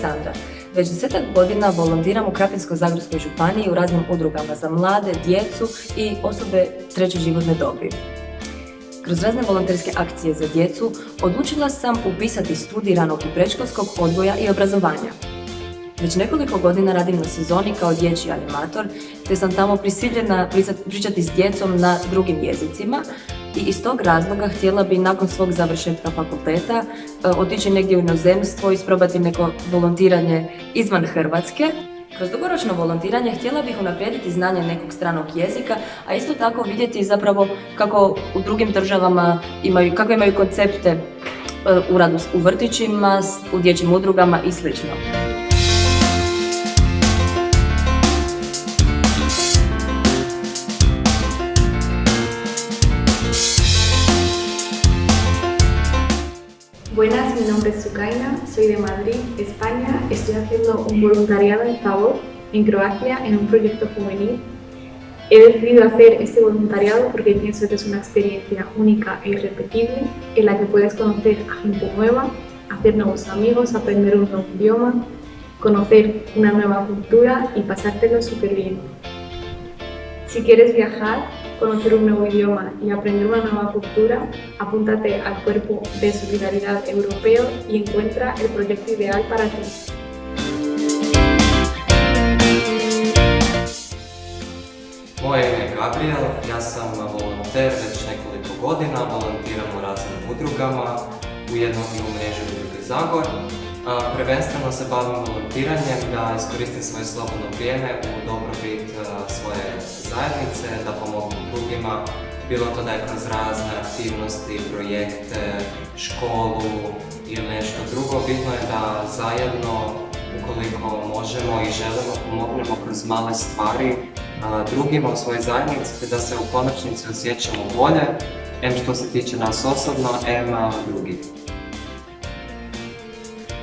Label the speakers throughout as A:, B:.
A: Sandra. Već 10 godina volontiram u Krapinsko-zagorskoj županiji u raznim udrugama za mlade, djecu i osobe treće životne dobi. Kroz razne volonterske akcije za djecu odlučila sam upisati studij ranog i predškolskog odgoja i obrazovanja. Već nekoliko godina radim na sezoni kao dječji animator, te sam tamo prisiljena pričati s djecom na drugim jezicima i iz tog razloga htjela bi nakon svog završetka fakulteta otići negdje u inozemstvo i isprobati neko volontiranje izvan Hrvatske. Kroz dugoročno volontiranje htjela bih unaprijediti znanje nekog stranog jezika, a isto tako vidjeti zapravo kako u drugim državama kakve imaju koncepte u radu u vrtićima, u dječjim udrugama i sl.
B: Buenas, mi nombre es Sukaina, soy de Madrid, España. Estoy haciendo un voluntariado en Zabor, en Croacia, en un proyecto juvenil. He decidido hacer este voluntariado porque pienso que es una experiencia única e irrepetible en la que puedes conocer a gente nueva, hacer nuevos amigos, aprender un nuevo idioma, conocer una nueva cultura y pasártelo súper bien. Si quieres viajar, conocer un nuevo idioma y aprender una nueva cultura, apúntate al Cuerpo de Solidaridad Europeo y encuentra el proyecto ideal para ti.
C: Moje ime je Gabriel, ja sam volonter već nekoliko godina, volontiram u raznim udrugama, ujedno i u mreži Udruge Zagor. Prvenstveno se bavim volontiranjem da iskoristim svoje slobodno vrijeme u dobrobit svoje zajednice, da pomognem drugima, bilo to da je kroz razne aktivnosti, projekte, školu ili nešto drugo. Bitno je da zajedno, ukoliko možemo i želimo, pomognemo kroz male stvari drugima u svojoj zajednici, te da se u konačnici osjećamo bolje, em što se tiče nas osobno, em drugih.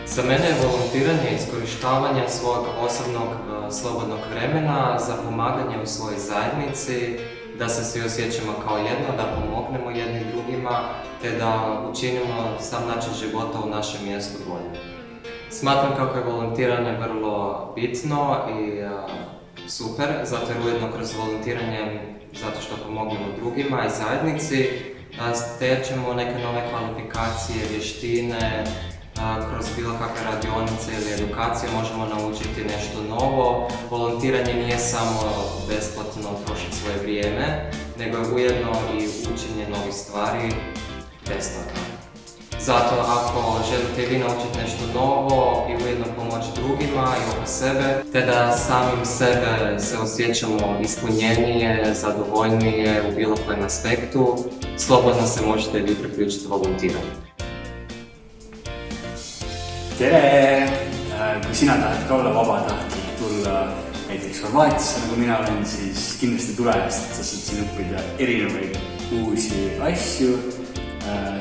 C: Za mene je volontiranje iskorištavanje svog osobnog slobodnog vremena za pomaganje u svojoj zajednici, da se svi osjećamo kao jedno, da pomognemo jednim drugima, te da učinimo sam način života u našem mjestu bolje. Smatram kako je volontiranje vrlo bitno i super, zato jer ujedno kroz volontiranje, zato što pomognemo drugima i zajednici, stečemo neke nove kvalifikacije, vještine, kroz bilo kakve radionice ili edukacije možemo naučiti nešto novo. Volontiranje nije samo besplatno trošiti svoje vrijeme, nego je ujedno i učenje novih stvari besplatno. Zato ako želite vi naučiti nešto novo i ujedno pomoći drugima i oko sebe, te da samim sebe se osjećamo ispunjenije, zadovoljnije u bilo kojem aspektu, slobodno se možete vi priključiti volontiranju.
D: Tere! Kui sina tahad ka olla vabatahtlik tulla näiteks Horvaatiasse, nagu mina olen, siis kindlasti tule, sest sa saad siin õppida erinevaid uusi asju,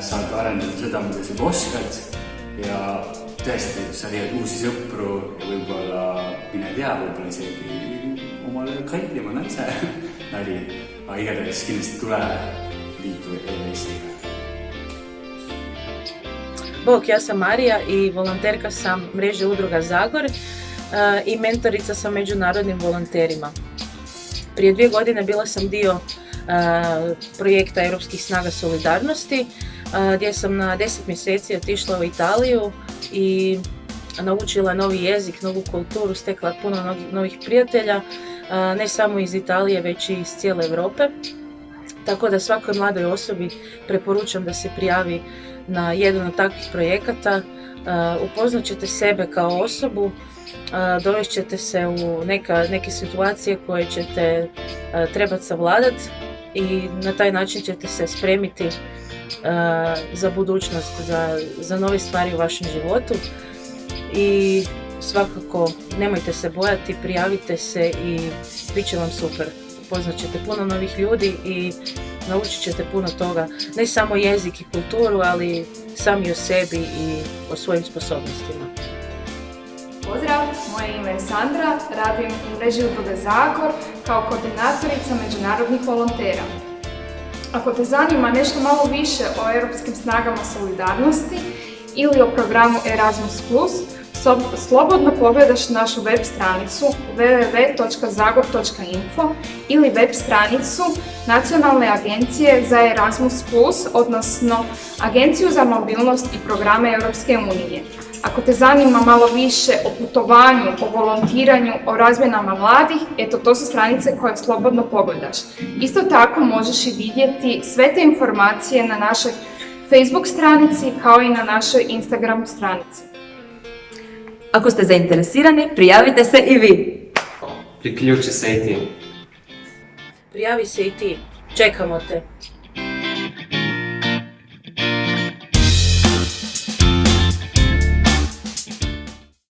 D: saad arendada seda, mida sa oskad ja tõesti, sa leiad uusi sõpru ja võib-olla, mine tea, võib-olla isegi omale kallima naise nali, aga igatahes kindlasti tule liitu ELS-iga.
E: Bog, ja sam Marija i volonterka sam mreže Udruga Zagor i mentorica sam međunarodnim volonterima. Prije 2 godine bila sam dio projekta Europskih snaga solidarnosti gdje sam na 10 mjeseci otišla u Italiju i naučila novi jezik, novu kulturu, stekla puno novih prijatelja, ne samo iz Italije već i iz cijele Europe. Tako da svakoj mladoj osobi preporučam da se prijavi na jedan od takvih projekata, upoznat ćete sebe kao osobu, dovest ćete se u neke situacije koje ćete trebati savladati i na taj način ćete se spremiti za budućnost, za nove stvari u vašem životu. I svakako nemojte se bojati, prijavite se i bit će vam super. Upoznat ćete puno novih ljudi i naučit ćete puno toga, ne samo jezik i kulturu, ali sami o sebi i o svojim sposobnostima.
F: Pozdrav, moje ime je Sandra, radim u mreži Udruge Zagor kao koordinatorica međunarodnih volontera. Ako te zanima nešto malo više o Europskim snagama solidarnosti ili o programu Erasmus+, slobodno pogledaš našu web stranicu www.zagor.info ili web stranicu Nacionalne agencije za Erasmus+, odnosno Agenciju za mobilnost i programe Europske unije. Ako te zanima malo više o putovanju, o volontiranju, o razmjenama mladih, eto to su stranice koje slobodno pogledaš. Isto tako možeš i vidjeti sve te informacije na našoj Facebook stranici kao i na našoj Instagram stranici.
A: Ako ste zainteresirani, prijavite se i vi.
C: Priključi se i ti.
E: Prijavi se i ti. Čekamo te.